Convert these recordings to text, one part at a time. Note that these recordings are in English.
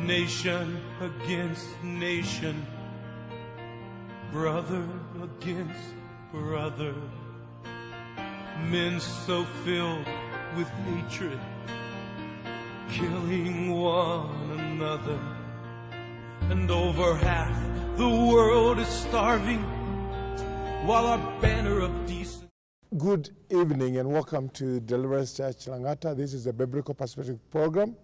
Nation against nation, brother against brother, men so filled with hatred, killing one another, and over half the world is starving, while our banner of decent... Good evening and welcome to Deliverance Church Langata. This is a Biblical Perspective program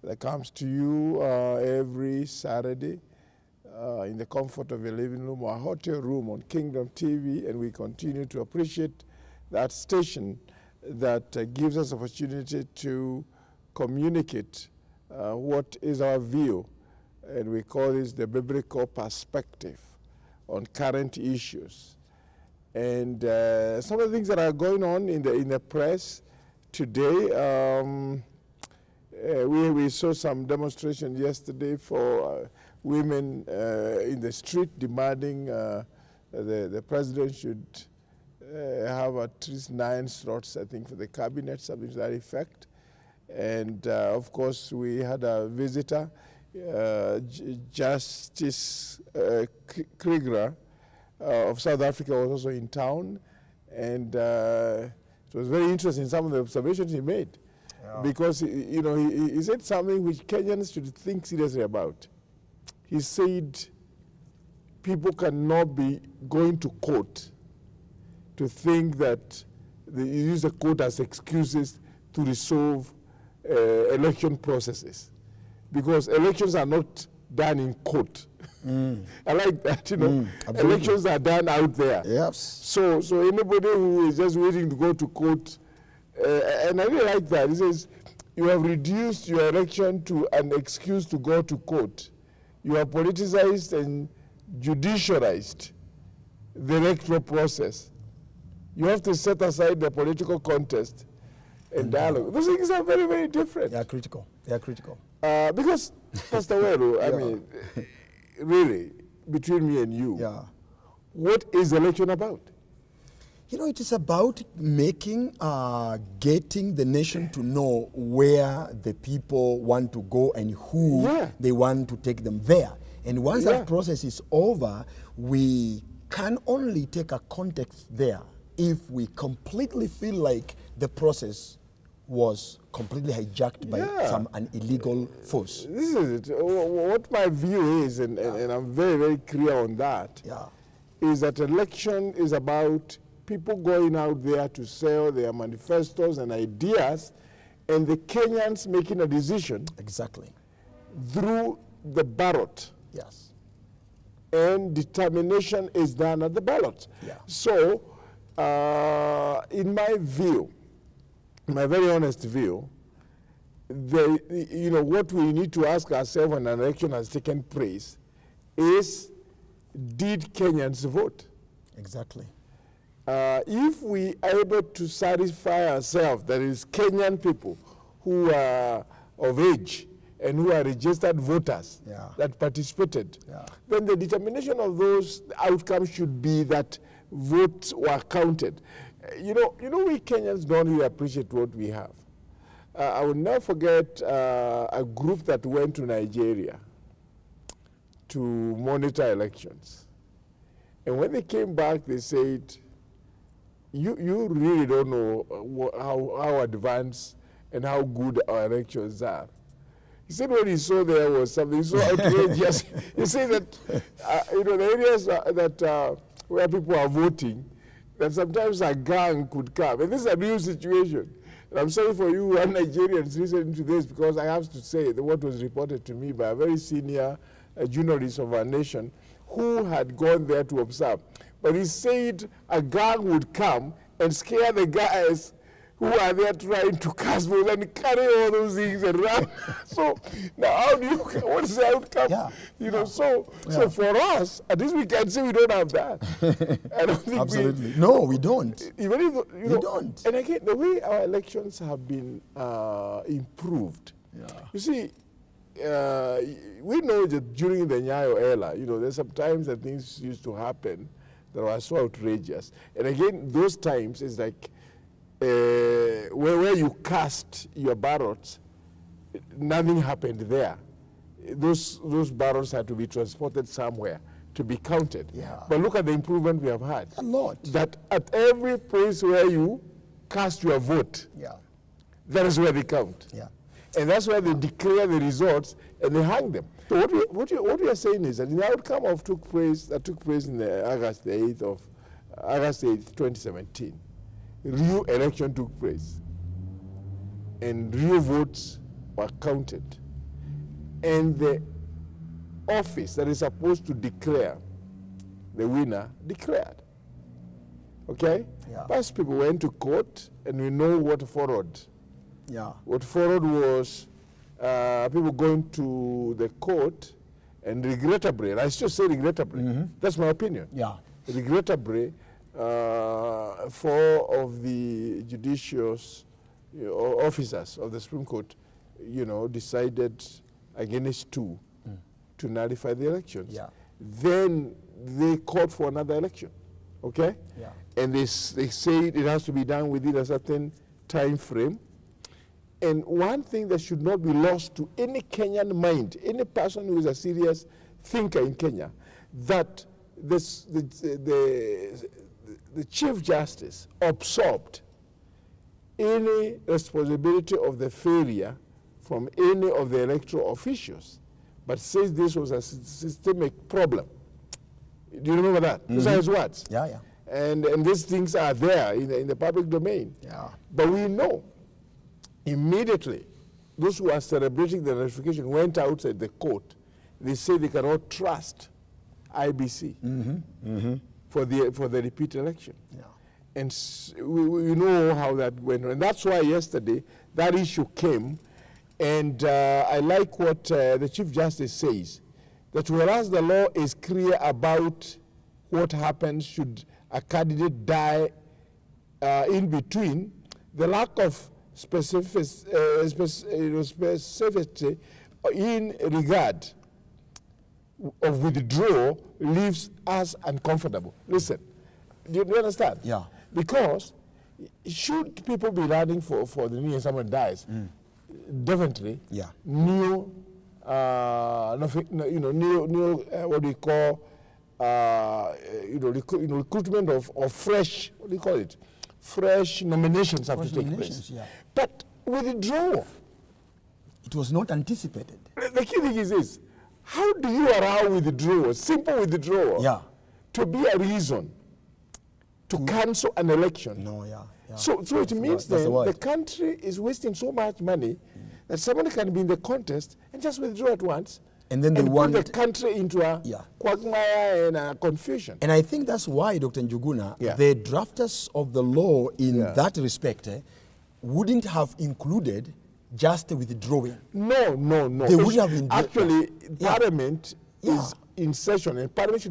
that comes to you every Saturday in the comfort of your living room or hotel room on Kingdom TV, and we continue to appreciate that station that gives us opportunity to communicate what is our view, and we call this the Biblical Perspective on current issues. And some of the things that are going on in the press today, we saw some demonstrations yesterday for women in the street demanding the president should have at least 9 slots, I think, for the cabinet, something to that effect. And of course, we had a visitor, Justice Krieger of South Africa was also in town, and it was very interesting, some of the observations he made. Yeah. Because he said something which Kenyans should think seriously about. He said people cannot be going to court to think that they use the court as excuses to resolve election processes, because elections are not done in court. I like that, elections are done out there. Yes. So anybody who is just waiting to go to court, and I really like that. He says, you have reduced your election to an excuse to go to court. You have politicized and judicialized the electoral process. You have to set aside the political contest and dialogue. Those things are very, very different. They are critical. They are critical. Because, Pastor Weru, I mean, really, between me and you, what is election about? It is about making, getting the nation to know where the people want to go and who they want to take them there. And once that process is over, we can only take a context there if we completely feel like the process was completely hijacked by an illegal force. This is it. What my view is, and I'm very, very clear on that, is that election is about people going out there to sell their manifestos and ideas, and the Kenyans making a decision through the ballot. Yes. And determination is done at the ballot. So, in my view, my very honest view, what we need to ask ourselves when an election has taken place is, did Kenyans vote? Exactly. If we are able to satisfy ourselves, that is Kenyan people who are of age and who are registered voters that participated, then the determination of those outcomes should be that votes were counted. We Kenyans don't really appreciate what we have. I will never forget a group that went to Nigeria to monitor elections. And when they came back, they said, you really don't know how advanced and how good our elections are. He said what he saw there was something so outrageous. He said that, the areas that where people are voting, that sometimes a gang could come. And this is a real situation. And I'm sorry for you Nigerians listening to this, because I have to say that what was reported to me by a very senior journalist of our nation who had gone there to observe. But he said a gang would come and scare the guys who are there trying to cast votes and carry all those things and run. So now what is the outcome? So for us, at least we can say we don't have that. I don't think absolutely. No, we don't. Even if, we don't. And again, the way our elections have been improved. You see, we know that during the Nyayo era, there's sometimes that things used to happen that were so outrageous. And again, those times is like, where you cast your ballots, nothing happened there. those ballots had to be transported somewhere to be counted. Yeah. But look at the improvement we have had. A lot. That at every place where you cast your vote, Yeah. that is where they count. Yeah. And that's where they declare the results and they hang them. So what we are saying is that the outcome that took place in the August 8th, 2017, real election took place, and real votes were counted, and the office that is supposed to declare the winner declared. Okay? Yeah. Past people went to court, and we know what followed. Yeah. What followed was people going to the court, and regrettably, and I still say regrettably, that's my opinion. Yeah. Regrettably, 4 of the judicious officers of the Supreme Court, decided against 2 to nullify the elections. Yeah. Then they called for another election, okay? Yeah. And they say it has to be done within a certain time frame. And one thing that should not be lost to any Kenyan mind, any person who is a serious thinker in Kenya, that the Chief Justice absorbed any responsibility of the failure from any of the electoral officials, but says this was a systemic problem. Do you remember that? Those are his words. Yeah, yeah. And these things are there in the public domain. Yeah. But we know immediately those who are celebrating the notification went outside the court. They say they cannot trust IBC for the repeat election. Yeah. And we know how that went on. And that's why yesterday that issue came. And I like what the Chief Justice says, that whereas the law is clear about what happens should a candidate die in between, the lack of specificity in regard of withdrawal leaves us uncomfortable. Listen, do you understand? Yeah. Because should people be running for the knee and someone dies, definitely, Yeah. new, what do you call, recruitment of fresh, what do you call it? Fresh nominations have to take place. Yeah. But withdrawal, It was not anticipated. the key thing is this: how do you allow withdrawal, simple withdrawal, Yeah. to be a reason to cancel an election? No, yeah. Yeah. So it means that's the then word. the country is wasting so much money that somebody can be in the contest and just withdraw at once, And then they put want the country into a Yeah. quagmire and confusion. And I think that's why, Dr. Njuguna, Yeah. the drafters of the law in Yeah. that respect wouldn't have included just withdrawing. No. They would have been- Actually, Yeah. Parliament Yeah. is in session, and Parliament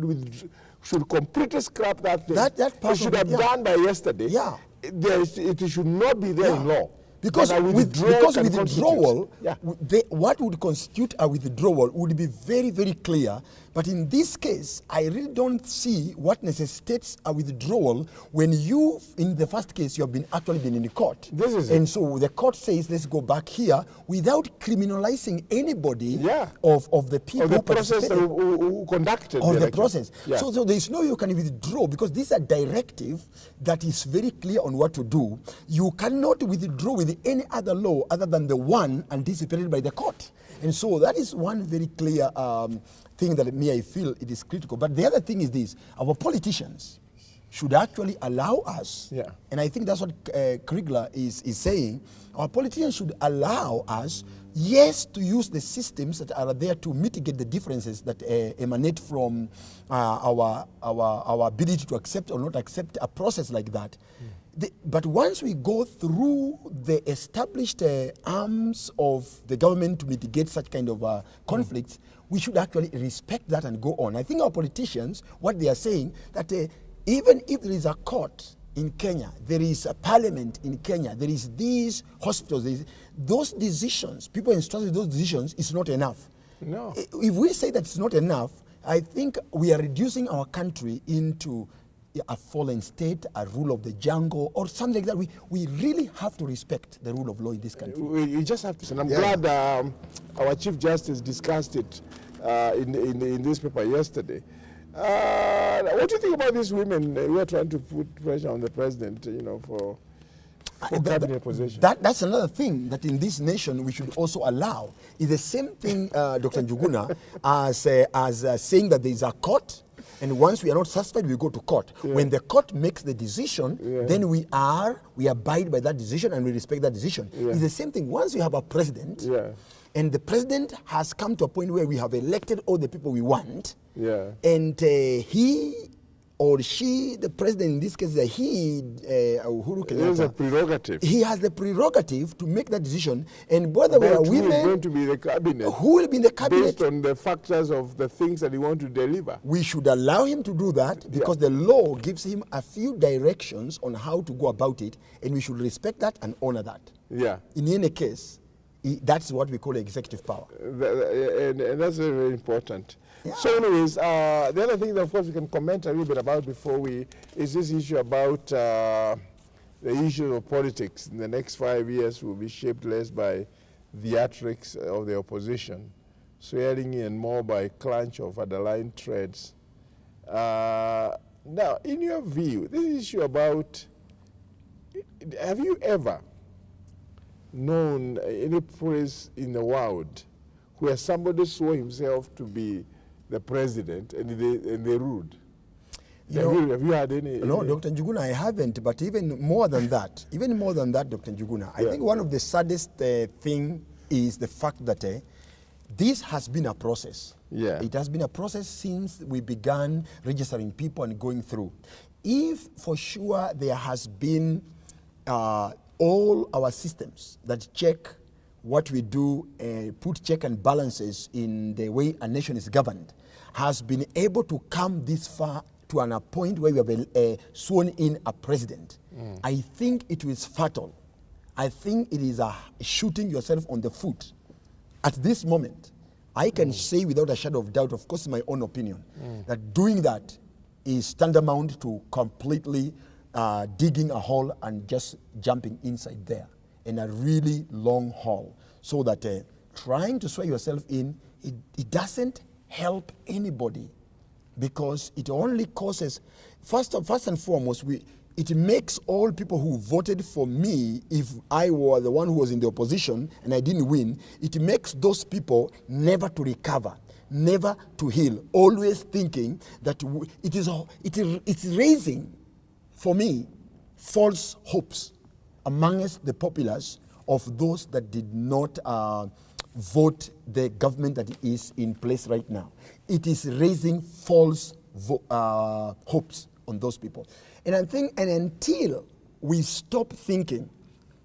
should completely scrap that thing. That part it should of it, have yeah. done by yesterday. Yeah. It should not be there in law. Because But a withdrawal, can constitute. Yeah. what would constitute a withdrawal would be very, very clear. But in this case, I really don't see what necessitates a withdrawal when you, in the first case, you have actually been in the court. This is and it. so the court says, let's go back here without criminalizing anybody Yeah. of the people Or the who process participated. who conducted Or the election. process. Yeah. So there is no you can withdraw because this is a directive that is very clear on what to do. You cannot withdraw with any other law other than the one anticipated by the court. And so that is one very clear thing that I feel it is critical. But the other thing is this: our politicians should actually allow us, Yeah. and I think that's what Kriegler is saying, our politicians should allow us, yes, to use the systems that are there to mitigate the differences that emanate from our ability to accept or not accept a process like that. But once we go through the established arms of the government to mitigate such kind of conflicts, we should actually respect that and go on. I think our politicians, what they are saying, that even if there is a court in Kenya, there is a parliament in Kenya, there is these hospitals, those decisions, people entrusted with those decisions is not enough. No. If we say that it's not enough, I think we are reducing our country into a fallen state, a rule of the jungle, or something like that. We really have to respect the rule of law in this country. We just have to. And I'm glad our Chief Justice discussed it in this paper yesterday. What do you think about these women who are trying to put pressure on the president, for cabinet position? That's another thing that in this nation we should also allow. Is the same thing, Dr. Njuguna, as saying that there is a court, and once we are not satisfied, we go to court. Yeah. When the court makes the decision, then we abide by that decision and we respect that decision. Yeah. It's the same thing. Once we have a president, and the president has come to a point where we have elected all the people we want, and he or she, the president in this case, Uhuru Kenyatta, has a prerogative. He has the prerogative to make that decision, and whether we are women, who is going to be the cabinet? Who will be in the cabinet? Based on the factors of the things that he wants to deliver. We should allow him to do that because the law gives him a few directions on how to go about it, and we should respect that and honor that. Yeah. In any case, that's what we call executive power. And that's very, very important. Yeah. So anyways, the other thing that of course we can comment a little bit about before is this issue about the issue of politics in the next 5 years will be shaped less by theatrics of the opposition, swearing in more by clench of underlying threads. Now, in your view, this issue about, have you ever known any place in the world where somebody saw himself to be the president and they ruled? Have you had any? No, Dr. Njuguna, I haven't. But even more than that, Dr. Njuguna, I think one of the saddest thing is the fact that this has been a process. Yeah. It has been a process since we began registering people and going through. If for sure there has been all our systems that check what we do, put check and balances in the way a nation is governed, has been able to come this far to a point where we have sworn in a president. I think it is fatal. I think it is shooting yourself on the foot. At this moment, I can say without a shadow of doubt, of course my own opinion, that doing that is tantamount to completely digging a hole and just jumping inside there in a really long hole. So that trying to swear yourself in, it doesn't help anybody, because it only causes, first and foremost, it makes all people who voted for me, if I were the one who was in the opposition and I didn't win, it makes those people never to recover, never to heal, always thinking that it's raising, for me, false hopes amongst the populace of those that did not vote the government that is in place right now. It is raising false hopes on those people. And I think, and until we stop thinking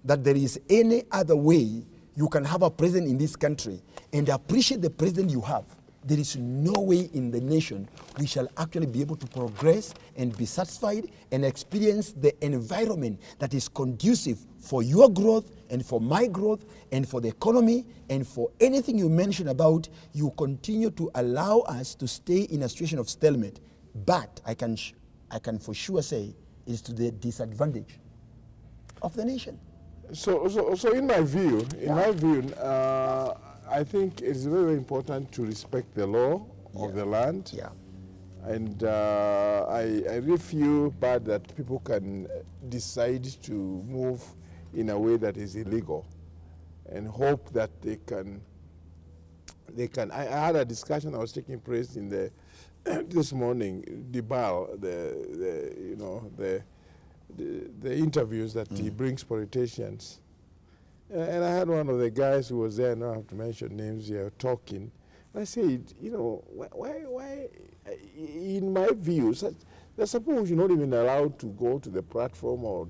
that there is any other way you can have a president in this country and appreciate the president you have, there is no way in the nation we shall actually be able to progress and be satisfied and experience the environment that is conducive for your growth and for my growth and for the economy and for anything you mention about. You continue to allow us to stay in a situation of stalemate. But I can for sure say it's to the disadvantage of the nation. So in my view, I think it's very, very important to respect the law of the land. Yeah. And I really feel bad that people can decide to move in a way that is illegal and hope that they can. I had a discussion that was taking place in this morning, Dibal, the interviews that he brings politicians. And I had one of the guys who was there, I don't have to mention names here, talking. And I said, why in my view, I suppose we should not even allowed to go to the platform or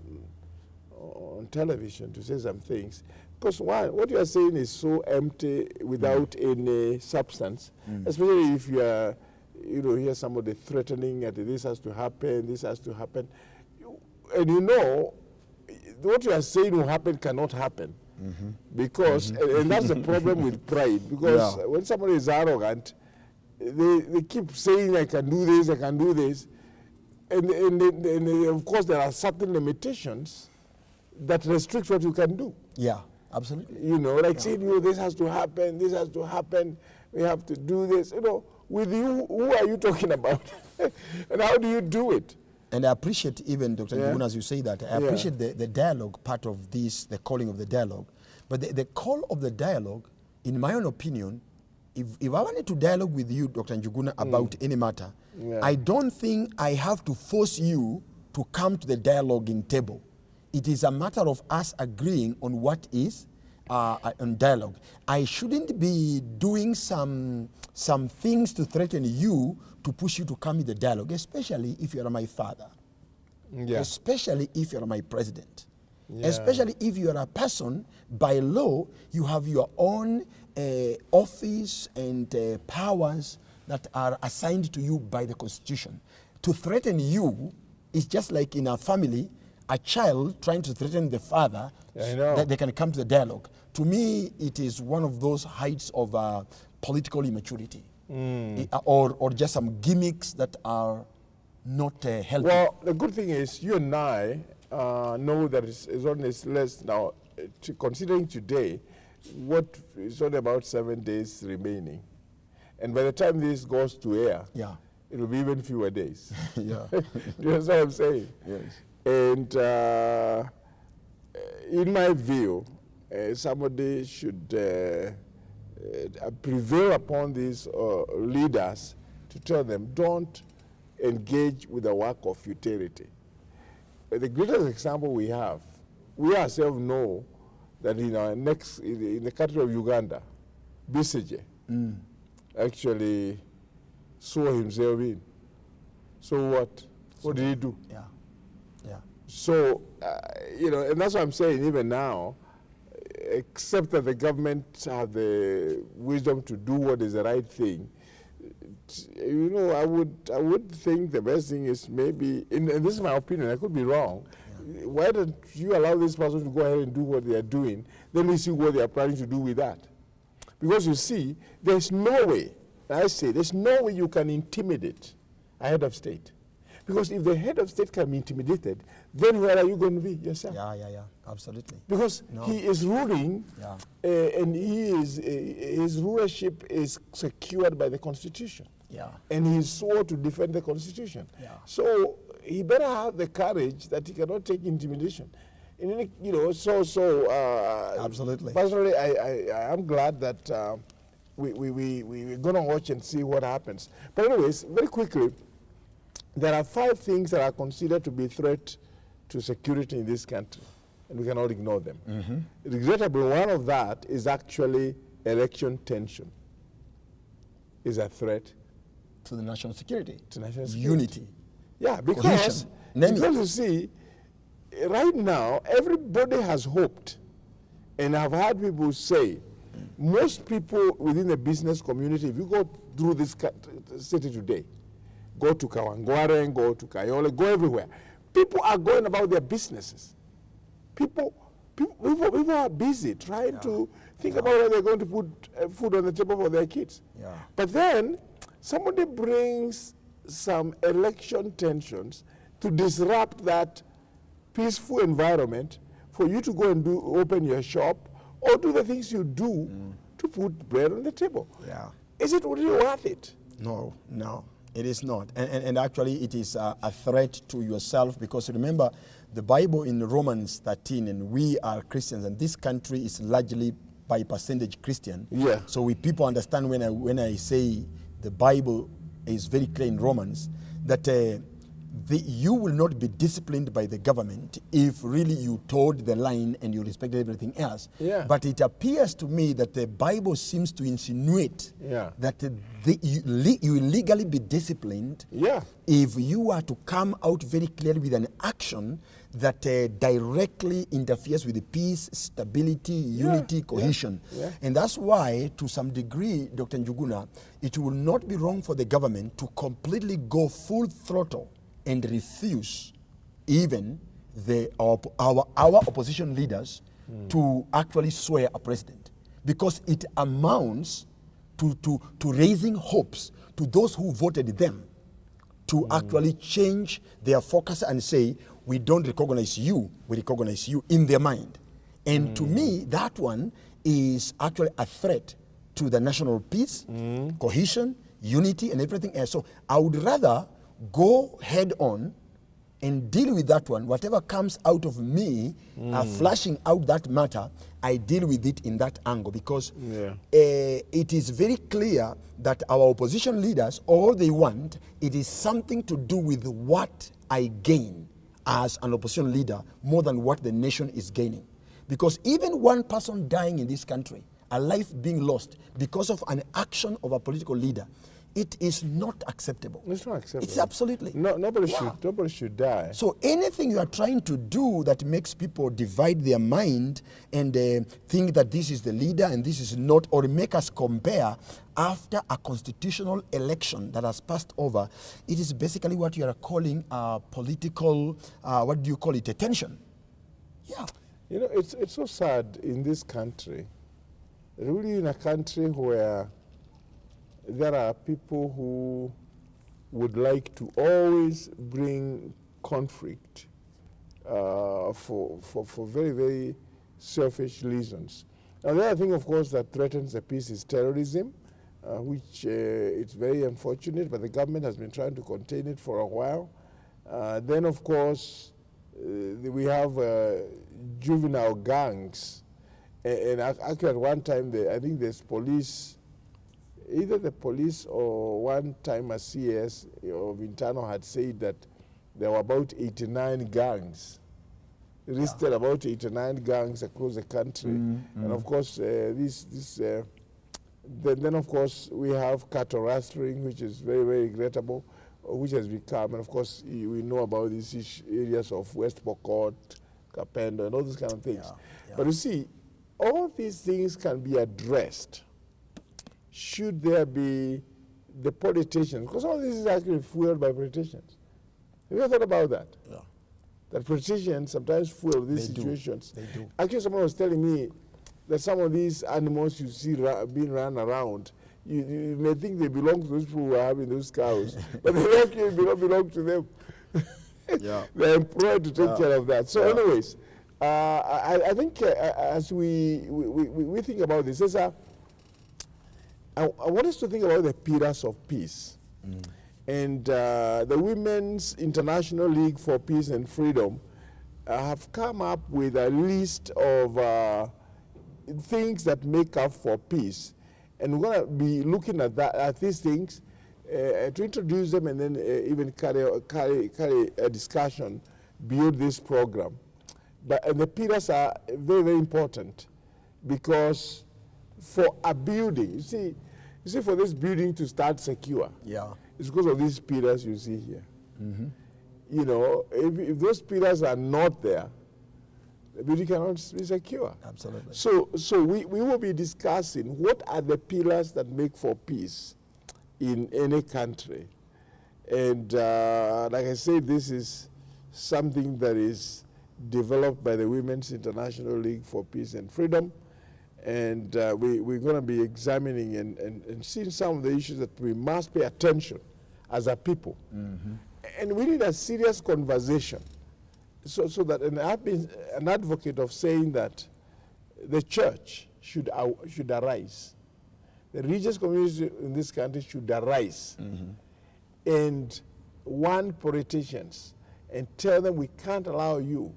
on television to say some things. Because what you are saying is so empty without any substance, especially if you are, hear somebody threatening that this has to happen, this has to happen. And what you are saying will happen cannot happen. Because, and that's the problem with pride, because when somebody is arrogant, they keep saying, I can do this, and of course, there are certain limitations that restrict what you can do. Yeah, absolutely. You know, like saying, this has to happen, this has to happen, we have to do this. You know, with you, who are you talking about? And how do you do it? And I appreciate even, Dr. Njuguna, as you say that, I appreciate the dialogue part of this, the calling of the dialogue. But the call of the dialogue, in my own opinion, if I wanted to dialogue with you, Dr. Njuguna, about any matter, I don't think I have to force you to come to the dialoguing table. It is a matter of us agreeing on what is on dialogue. I shouldn't be doing some things to threaten you to push you to come in the dialogue, especially if you are my father, especially if you are my president, especially if you are a person, by law, you have your own office and powers that are assigned to you by the Constitution. To threaten you is just like in a family, a child trying to threaten the father that they can come to the dialogue. To me, it is one of those heights of political immaturity, or just some gimmicks that are not healthy. Well, the good thing is you and I know that it's on this list now, considering today, what is only about 7 days remaining. And by the time this goes to air, it will be even fewer days. Do you understand what I'm saying? Yes. And in my view, somebody should prevail upon these leaders to tell them, don't engage with the work of futility. The greatest example we have, we ourselves know that in the country of Uganda, Bisije actually saw himself in. So what? What did he do? So, and that's what I'm saying even now, except that the government have the wisdom to do what is the right thing, I would think the best thing is maybe, and this is my opinion, I could be wrong, why don't you allow this person to go ahead and do what they are doing, then we see what they are planning to do with that. Because you see, there's no way, I say, there's no way you can intimidate a head of state. Because if the head of state can be intimidated, then where are you going to be yourself? Yeah, absolutely. Because he is ruling, and his rulership is secured by the Constitution. And he swore to defend the Constitution. So he better have the courage that he cannot take intimidation. Absolutely. Personally, I am glad that we're going to watch and see what happens. But anyways, very quickly, there are 5 things that are considered to be a threat to security in this country, and we cannot ignore them. Regrettably, one of that is actually election tension. Is a threat to the national security. To national security. Unity. Yeah, because you see, right now, everybody has hoped, and I've heard people say, most people within the business community, if you go through this city today, go to Kawangware, go to Kayole, go everywhere. People are going about their businesses. People are busy trying to think about how they're going to put food on the table for their kids. But then somebody brings some election tensions to disrupt that peaceful environment for you to go and open your shop or do the things you do to put bread on the table. Is it really worth it? No. It is not. And actually, it is a threat to yourself, because remember, the Bible in Romans 13, and we are Christians, and this country is largely by percentage Christian. So people understand when I say the Bible is very clear in Romans, that you will not be disciplined by the government if really you toed the line and you respected everything else. But it appears to me that the Bible seems to insinuate that you will legally be disciplined if you are to come out very clearly with an action that directly interferes with the peace, stability, unity, cohesion. And that's why, to some degree, Dr. Njuguna, it will not be wrong for the government to completely go full throttle and refuse even our opposition leaders to actually swear a president, because it amounts to raising hopes to those who voted them to actually change their focus and say, we don't recognize you, we recognize you in their mind. And to me, that one is actually a threat to the national peace, cohesion, unity, and everything else. So I would rather go head on and deal with that one. Whatever comes out of me, flashing out that matter, I deal with it in that angle, because it is very clear that our opposition leaders, all they want, it is something to do with what I gain as an opposition leader more than what the nation is gaining. Because even one person dying in this country, a life being lost because of an action of a political leader, it is not acceptable. It's not acceptable. It's absolutely. No, nobody should die. So anything you are trying to do that makes people divide their mind and think that this is the leader and this is not, or make us compare after a constitutional election that has passed over, it is basically what you are calling a political, what do you call it, a tension. Yeah. You know, it's so sad in this country, really in a country where there are people who would like to always bring conflict for very, very selfish reasons. Now, the other thing, of course, that threatens the peace is terrorism, which it's very unfortunate, but the government has been trying to contain it for a while. Then, of course, we have juvenile gangs. And actually, at one time, I think there's police, either the police or one time a CS of internal had said that there were about 89 gangs. Listed about 89 gangs across the country. And of course, then of course we have cattle rustling, which is very, very regrettable, which has become, and of course we know about these areas of West Pokot, Kapendo, and all these kind of things. But you see, all these things can be addressed should there be the politicians, because all this is actually fueled by politicians. Have you ever thought about that? Yeah. That politicians sometimes fuel these situations. They do. Actually, someone was telling me that some of these animals you see being run around, you may think they belong to those people who are having those cows, but they actually belong to them. They're employed to take care of that. So anyways, I think as we think about this, I want us to think about the pillars of peace. And the Women's International League for Peace and Freedom have come up with a list of things that make up for peace. And we're going to be looking at these things to introduce them and then even carry a discussion beyond this program. And the pillars are very, very important, because for a building, you see, for this building to start secure, it's because of these pillars you see here. You know, if those pillars are not there, the building cannot be secure. Absolutely. So we will be discussing what are the pillars that make for peace in any country. And like I said, this is something that is developed by the Women's International League for Peace and Freedom. And we're going to be examining and seeing some of the issues that we must pay attention as a people. And we need a serious conversation. So that, and I've been an advocate of saying that the church should arise. The religious community in this country should arise and warn politicians and tell them we can't allow you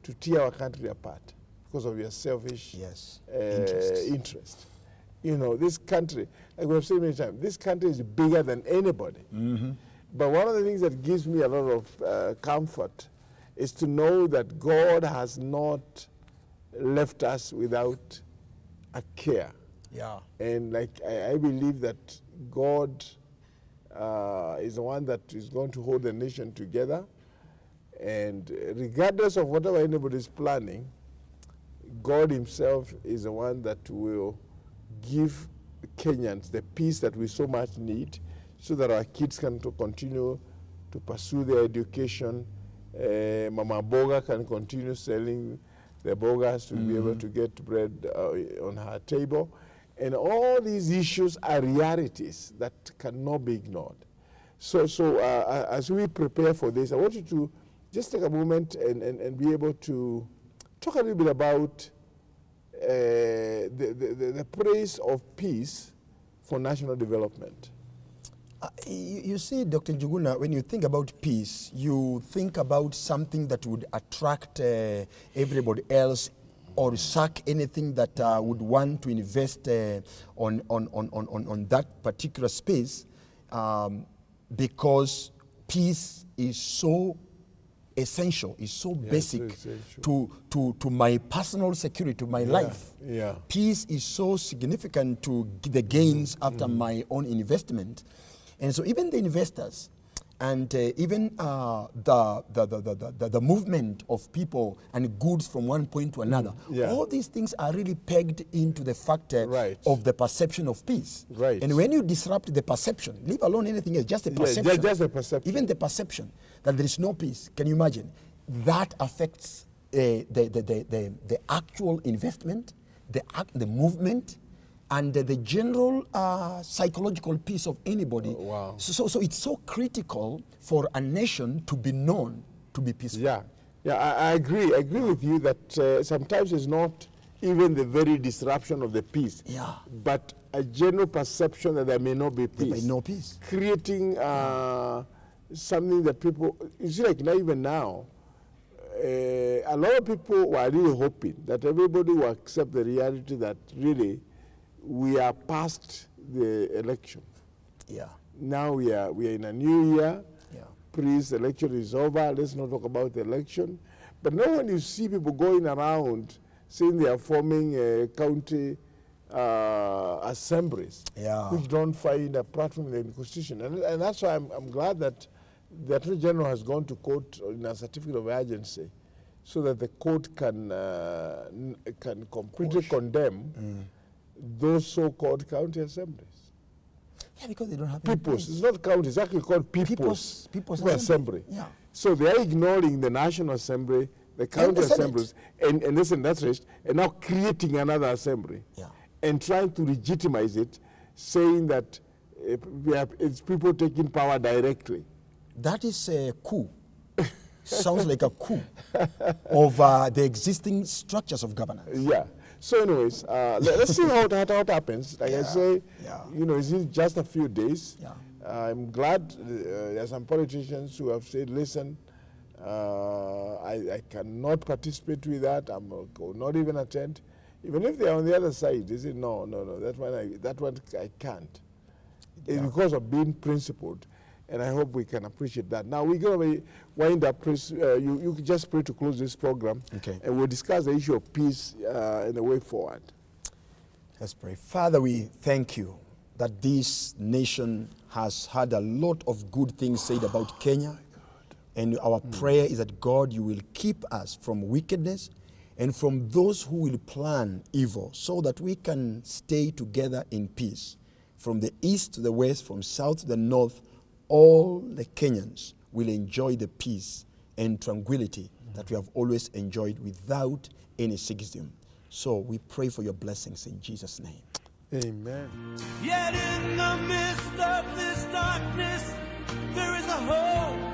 to tear our country apart because of your selfish interest. You know, this country, like we've said many times, this country is bigger than anybody. But one of the things that gives me a lot of comfort is to know that God has not left us without a care. And like I believe that God is the one that is going to hold the nation together. And regardless of whatever anybody is planning, God himself is the one that will give Kenyans the peace that we so much need, so that our kids can continue to pursue their education. Mama Boga can continue selling the bogas to be able to get bread on her table. And all these issues are realities that cannot be ignored. So as we prepare for this, I want you to just take a moment and be able to talk a little bit about the praise of peace for national development. You see, Dr. Njuguna, when you think about peace, you think about something that would attract everybody else or suck anything that would want to invest on that particular space, because peace is so essential, is so basic to my personal security, to my life. Yeah. Peace is so significant to the gains after my own investment. And so even the investors and even the movement of people and goods from one point to another, all these things are really pegged into the factor of the perception of peace. Right. And when you disrupt the perception, leave alone anything else, just the perception. Yeah, just the perception. Even the perception that there is no peace, can you imagine? That affects the actual investment, the movement, and the general psychological peace of anybody. Wow. So it's so critical for a nation to be known to be peaceful. Yeah, I agree. I agree with you that sometimes it's not even the very disruption of the peace, but a general perception that there may not be peace. There may be no peace. Creating something that people, you see, like not even now, a lot of people were really hoping that everybody will accept the reality that really we are past the election. Yeah. Now we are in a new year. Yeah. Please, the election is over. Let's not talk about the election. But now when you see people going around saying they are forming county assemblies, which don't find a platform in the Constitution, and that's why I'm glad that the Attorney General has gone to court in a certificate of urgency, so that the court can completely condemn those so-called county assemblies. Yeah, because they don't have peoples. It's not county, it's actually called people's assembly. Yeah. So they are ignoring the National Assembly, the county assemblies, and listen, that's right, and now creating another assembly. Yeah. And trying to legitimize it, saying that it's people taking power directly. That is a coup. Sounds like a coup of the existing structures of governance. Yeah. So anyways, let's see how that happens. Like I say, you know, it's just a few days. Yeah. I'm glad there are some politicians who have said, listen, I cannot participate with that. I will not even attend. Even if they're on the other side, they say, no, that one I can't. It's because of being principled. And I hope we can appreciate that. Now, we're going to wind up. You just pray to close this program. Okay. And we'll discuss the issue of peace and the way forward. Let's pray. Father, we thank you that this nation has had a lot of good things said about Kenya. And our prayer is that, God, you will keep us from wickedness and from those who will plan evil, so that we can stay together in peace. From the east to the west, from south to the north, all the Kenyans will enjoy the peace and tranquility that we have always enjoyed without any schism. So we pray for your blessings in Jesus' name. Amen. Yet in the midst of this darkness, there is a hope.